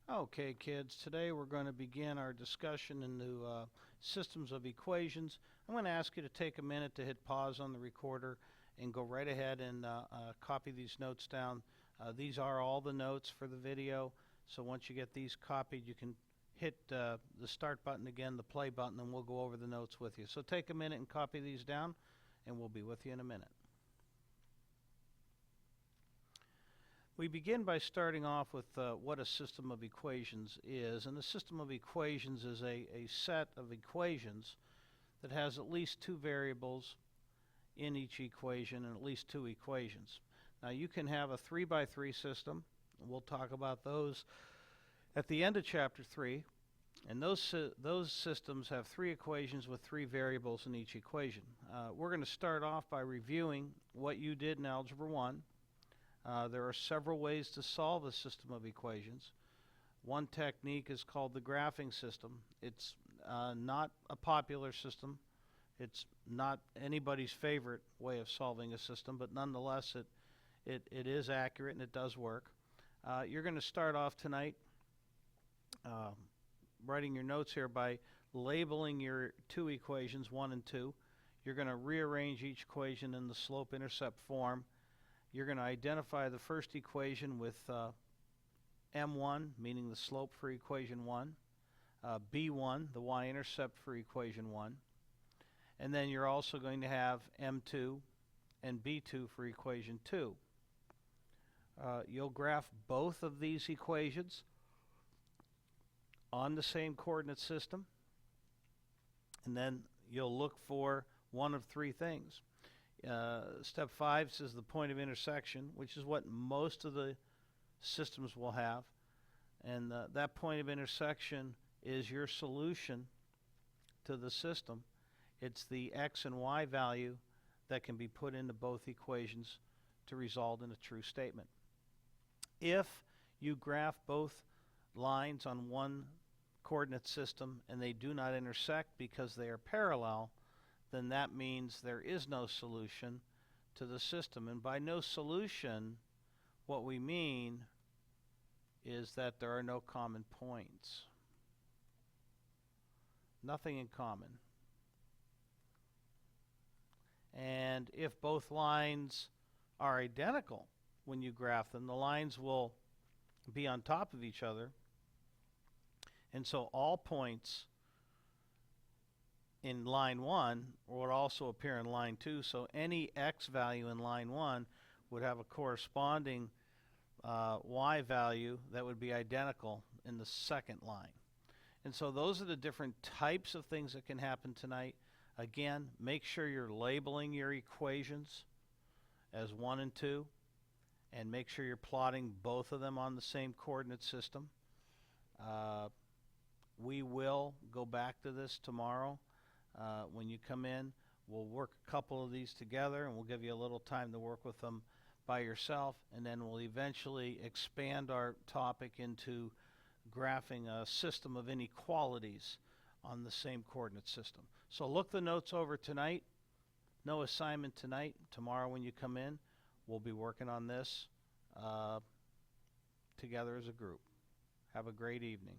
Okay, kids, today we're going to begin our discussion into systems of equations. I'm going to ask you to take a minute to hit pause on the recorder and go right ahead and copy these notes down. These are all the notes for the video, so once you get these copied, you can hit the start button again, the play button, and we'll go over the notes with you. So take a minute and copy these down, and we'll be with you in a minute. We begin by starting off with what a system of equations is. And a system of equations is a set of equations that has at least two variables in each equation and at least two equations. Now you can have a 3 by 3 system. We'll talk about those at the end of chapter 3. And those systems have three equations with three variables in each equation. We're going to start off by reviewing what you did in Algebra 1. There are several ways to solve a system of equations. One technique is called the graphing system. It's not a popular system. It's not anybody's favorite way of solving a system, but nonetheless it is accurate and it does work. You're going to start off tonight writing your notes here by labeling your two equations, 1 and 2. You're going to rearrange each equation in the slope-intercept form. You're going to identify the first equation with M1, meaning the slope for equation 1, B1, the y-intercept for equation 1, and then you're also going to have M2 and B2 for equation 2. You'll graph both of these equations on the same coordinate system, and then you'll look for one of three things. Step 5 says the point of intersection, which is what most of the systems will have. And that point of intersection is your solution to the system. It's the x and y value that can be put into both equations to result in a true statement. If you graph both lines on one coordinate system and they do not intersect because they are parallel, then that means there is no solution to the system. And by no solution, what we mean is that there are no common points. Nothing in common. And if both lines are identical when you graph them, the lines will be on top of each other. And so all points in line 1 would also appear in line 2, so any x value in line 1 would have a corresponding y value that would be identical in the second line. And so those are the different types of things that can happen tonight. Again, make sure you're labeling your equations as 1 and 2, and make sure you're plotting both of them on the same coordinate system. We will go back to this tomorrow. When you come in, we'll work a couple of these together and we'll give you a little time to work with them by yourself, and then we'll eventually expand our topic into graphing a system of inequalities on the same coordinate system. So look the notes over tonight. No assignment tonight. Tomorrow when you come in, we'll be working on this together as a group. Have a great evening.